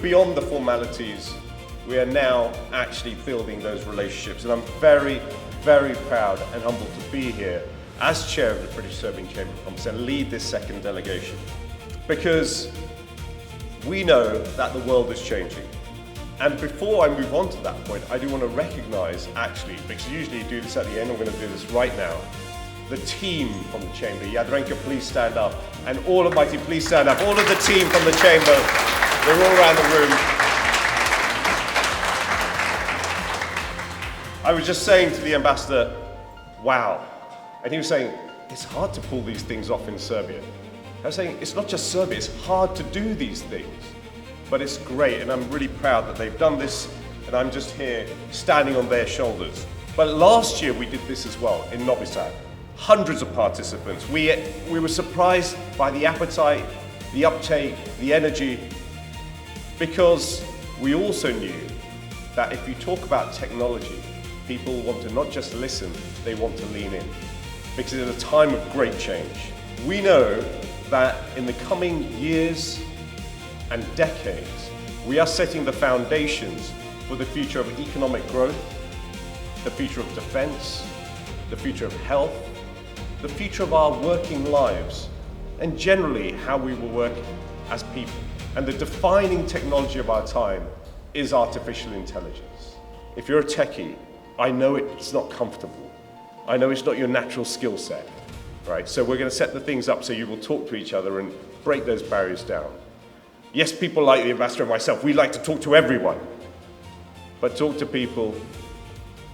beyond the formalities. We are now actually building those relationships, and I'm very, very proud and humbled to be here as chair of the British Serbian Chamber of Commerce and lead this second delegation, because we know that the world is changing. And before I move on to that point, I do want to recognise, actually, because usually you do this at the end, I'm going to do this right now, the team from the Chamber. Jadranka, please stand up. And all of my team, please stand up. All of the team from the Chamber, they're all around the room. I was just saying to the ambassador, wow. And he was saying, it's hard to pull these things off in Serbia. I was saying, it's not just Serbia, it's hard to do these things. But it's great, and I'm really proud that they've done this, and I'm just here standing on their shoulders. But last year we did this as well in Novi Sad. Hundreds of participants. We were surprised by the appetite, the uptake, the energy, because we also knew that if you talk about technology, people want to not just listen, they want to lean in. Because in a time of great change, we know that in the coming years and decades, we are setting the foundations for the future of economic growth, the future of defense, the future of health, the future of our working lives, and generally how we will work as people. And the defining technology of our time is artificial intelligence. If you're a techie, I know it's not comfortable. I know it's not your natural skill set, right? So we're going to set the things up so you will talk to each other and break those barriers down. Yes, people like the ambassador and myself, we like to talk to everyone. But talk to people,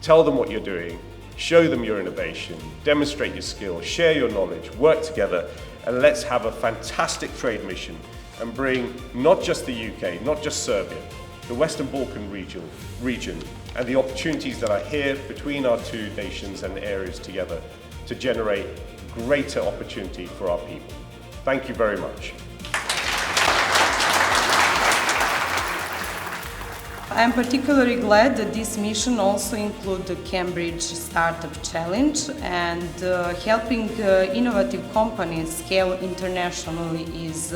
tell them what you're doing, show them your innovation, demonstrate your skills, share your knowledge, work together, and let's have a fantastic trade mission and bring not just the UK, not just Serbia, the Western Balkan region, and the opportunities that are here between our two nations and areas together to generate greater opportunity for our people. Thank you very much. I am particularly glad that this mission also includes the Cambridge Startup Challenge, and helping innovative companies scale internationally is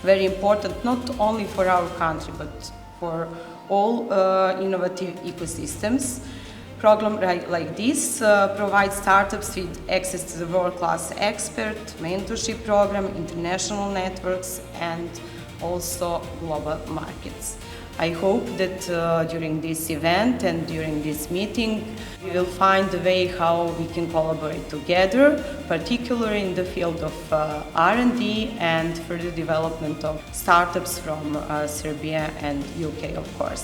very important, not only for our country, but for all innovative ecosystems. Program like this provides startups with access to the world-class expert, mentorship program, international networks, and also global markets. I hope that during this event and during this meeting, we will find a way how we can collaborate together, particularly in the field of R&D and further development of startups from Serbia and UK, of course.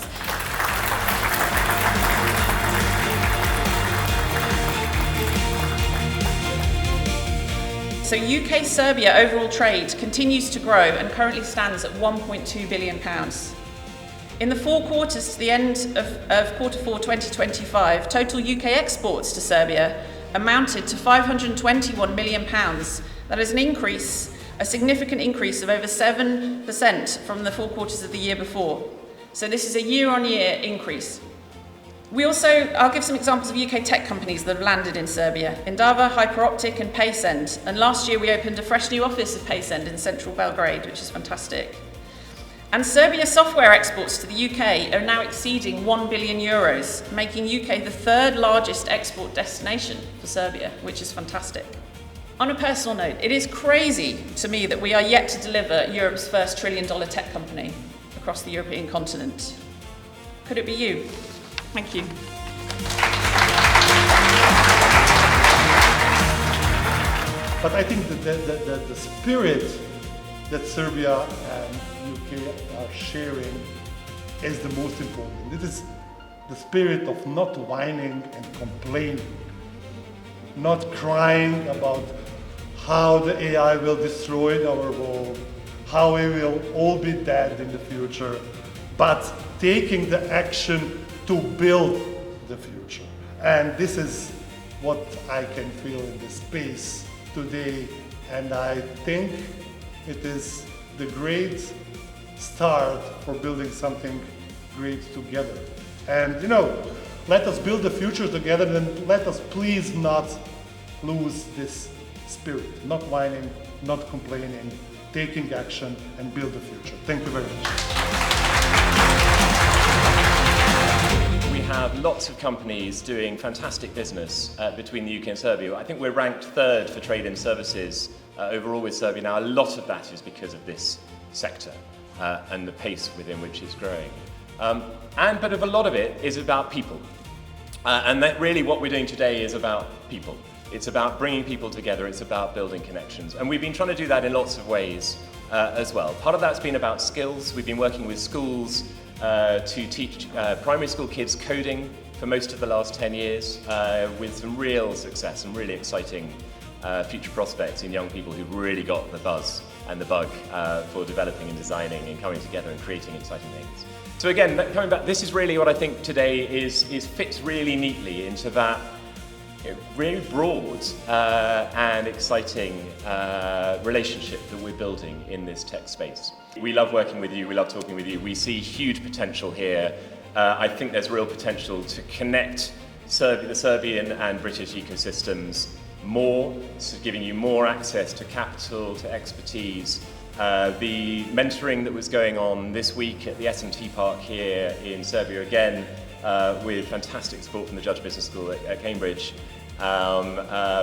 So UK-Serbia overall trade continues to grow and currently stands at £1.2 billion. In the 4 quarters to the end of quarter 4 2025, total UK exports to Serbia amounted to £521 million. That is a significant increase of over 7% from the 4 quarters of the year before. So this is a year-on-year increase. I'll give some examples of UK tech companies that have landed in Serbia: Endava, Hyperoptic and Paysend. And last year we opened a fresh new office of Paysend in central Belgrade, which is fantastic. And Serbia software exports to the UK are now exceeding €1 billion, making UK the 3rd largest export destination for Serbia, which is fantastic. On a personal note, it is crazy to me that we are yet to deliver Europe's first $1 trillion tech company across the European continent. Could it be you? Thank you. But I think that the spirit that Serbia and UK are sharing is the most important. It is the spirit of not whining and complaining, not crying about how the AI will destroy our world, how we will all be dead in the future, but taking the action to build the future. And this is what I can feel in this space today, and I think it is the great start for building something great together. And let us build the future together, and let us please not lose this spirit, not whining, not complaining, taking action and build the future. Thank you very much. have lots of companies doing fantastic business between the UK and Serbia. I think we're ranked third for trade in services overall with Serbia now. A lot of that is because of this sector and the pace within which it's growing. But a lot of it is about people. And that really what we're doing today is about people. It's about bringing people together, it's about building connections. And we've been trying to do that in lots of ways as well. Part of that's been about skills. We've been working with schools to teach primary school kids coding for most of the last 10 years with some real success and really exciting future prospects in young people who've really got the buzz and the bug for developing and designing and coming together and creating exciting things. So again, coming back, this is really what I think today fits really neatly into that really broad and exciting relationship that we're building in this tech space. We love working with you, we love talking with you, we see huge potential here. I think there's real potential to connect the Serbian and British ecosystems more, so giving you more access to capital, to expertise. The mentoring that was going on this week at the S&T Park here in Serbia again, with fantastic support from the Judge Business School at Cambridge,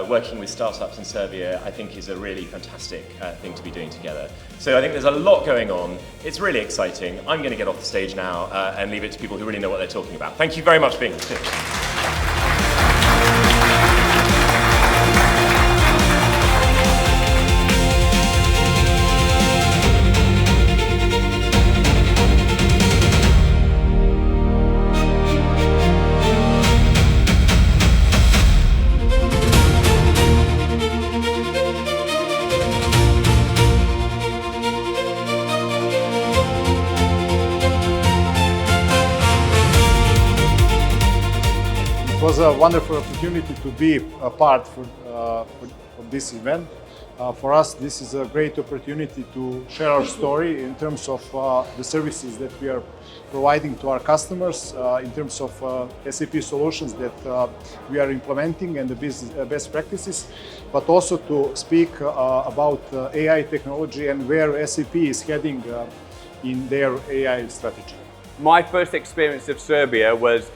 working with startups in Serbia, I think is a really fantastic thing to be doing together. So I think there's a lot going on. It's really exciting. I'm going to get off the stage now and leave it to people who really know what they're talking about. Thank you very much for being here. It was a wonderful opportunity to be a part of this event. For us, this is a great opportunity to share our story in terms of the services that we are providing to our customers, in terms of SAP solutions that we are implementing and the best practices, but also to speak about AI technology and where SAP is heading in their AI strategy. My first experience of Serbia was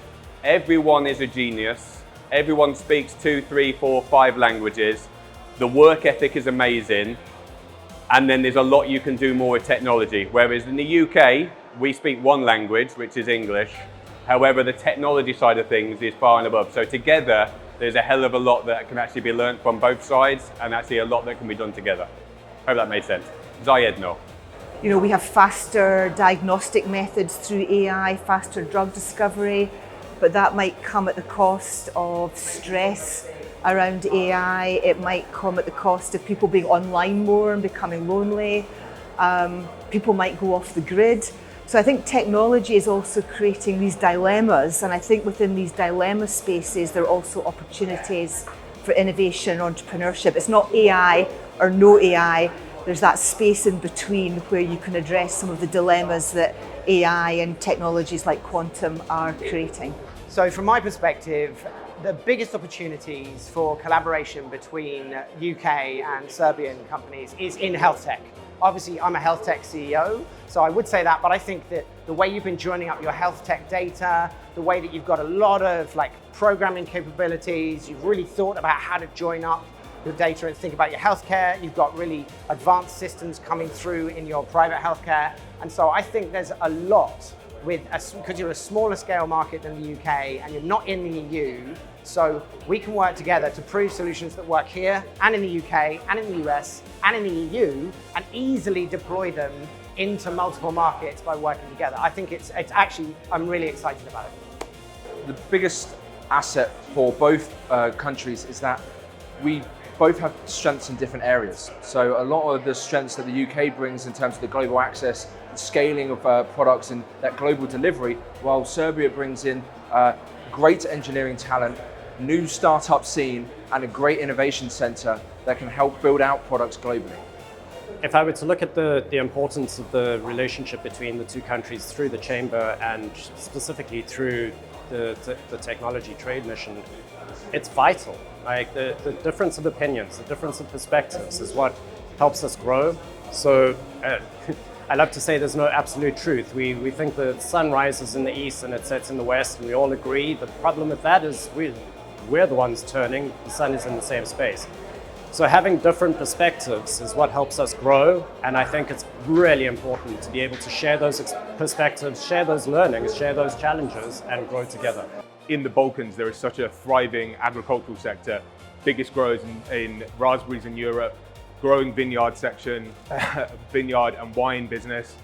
everyone is a genius. Everyone speaks 2, 3, 4, 5 languages. The work ethic is amazing. And then there's a lot you can do more with technology. Whereas in the UK, we speak one language, which is English. However, the technology side of things is far and above. So together, there's a hell of a lot that can actually be learned from both sides, and actually a lot that can be done together. Hope that made sense. Zajedno. You know, we have faster diagnostic methods through AI, faster drug discovery, but that might come at the cost of stress around AI. It might come at the cost of people being online more and becoming lonely. People might go off the grid. So I think technology is also creating these dilemmas, and I think within these dilemma spaces, there are also opportunities for innovation and entrepreneurship. It's not AI or no AI. There's that space in between where you can address some of the dilemmas that AI and technologies like quantum are creating. So from my perspective, the biggest opportunities for collaboration between UK and Serbian companies is in health tech. Obviously, I'm a health tech CEO, so I would say that, but I think that the way you've been joining up your health tech data, the way that you've got a lot of programming capabilities, you've really thought about how to join up your data and think about your healthcare. You've got really advanced systems coming through in your private healthcare. And so I think there's a lot because you're a smaller scale market than the UK and you're not in the EU. So we can work together to prove solutions that work here and in the UK and in the US and in the EU and easily deploy them into multiple markets by working together. I think it's actually, I'm really excited about it. The biggest asset for both countries is that we both have strengths in different areas. So a lot of the strengths that the UK brings in terms of the global access, the scaling of products and that global delivery, while Serbia brings in great engineering talent, new startup scene, and a great innovation center that can help build out products globally. If I were to look at the importance of the relationship between the two countries through the chamber and specifically through the technology trade mission, it's vital. Like the difference of opinions, the difference of perspectives is what helps us grow. So I love to say there's no absolute truth. We think the sun rises in the east and it sets in the west, and we all agree. The problem with that is we're the ones turning, the sun is in the same space. So having different perspectives is what helps us grow, and I think it's really important to be able to share those perspectives, share those learnings, share those challenges, and grow together. In the Balkans, there is such a thriving agricultural sector, biggest growers in raspberries in Europe, growing vineyard section, vineyard and wine business,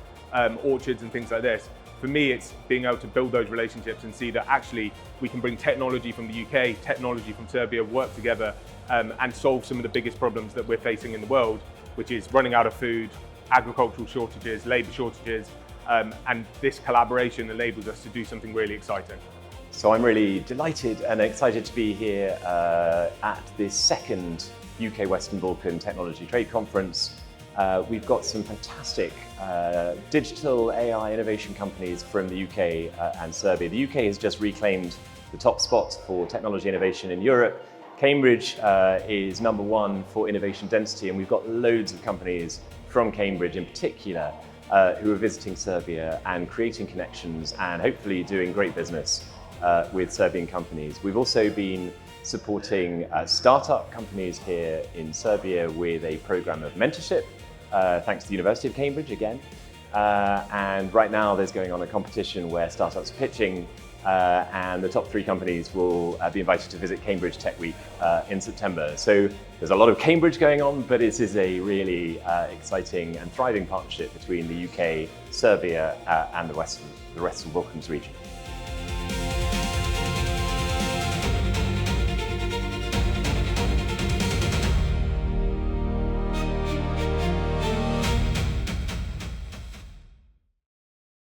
orchards and things like this. For me, it's being able to build those relationships and see that actually we can bring technology from the UK, technology from Serbia, work together and solve some of the biggest problems that we're facing in the world, which is running out of food, agricultural shortages, labour shortages, and this collaboration enables us to do something really exciting. So I'm really delighted and excited to be here at the second UK Western Balkan Technology Trade Conference. We've got some fantastic digital AI innovation companies from the UK and Serbia. The UK has just reclaimed the top spot for technology innovation in Europe. Cambridge is #1 for innovation density, and we've got loads of companies from Cambridge in particular who are visiting Serbia and creating connections and hopefully doing great business with Serbian companies. We've also been supporting startup companies here in Serbia with a program of mentorship, thanks to the University of Cambridge again. And right now there's going on a competition where startups are pitching, and the top 3 companies will be invited to visit Cambridge Tech Week in September. So there's a lot of Cambridge going on, but this is a really exciting and thriving partnership between the UK, Serbia, and the Western Balkans region.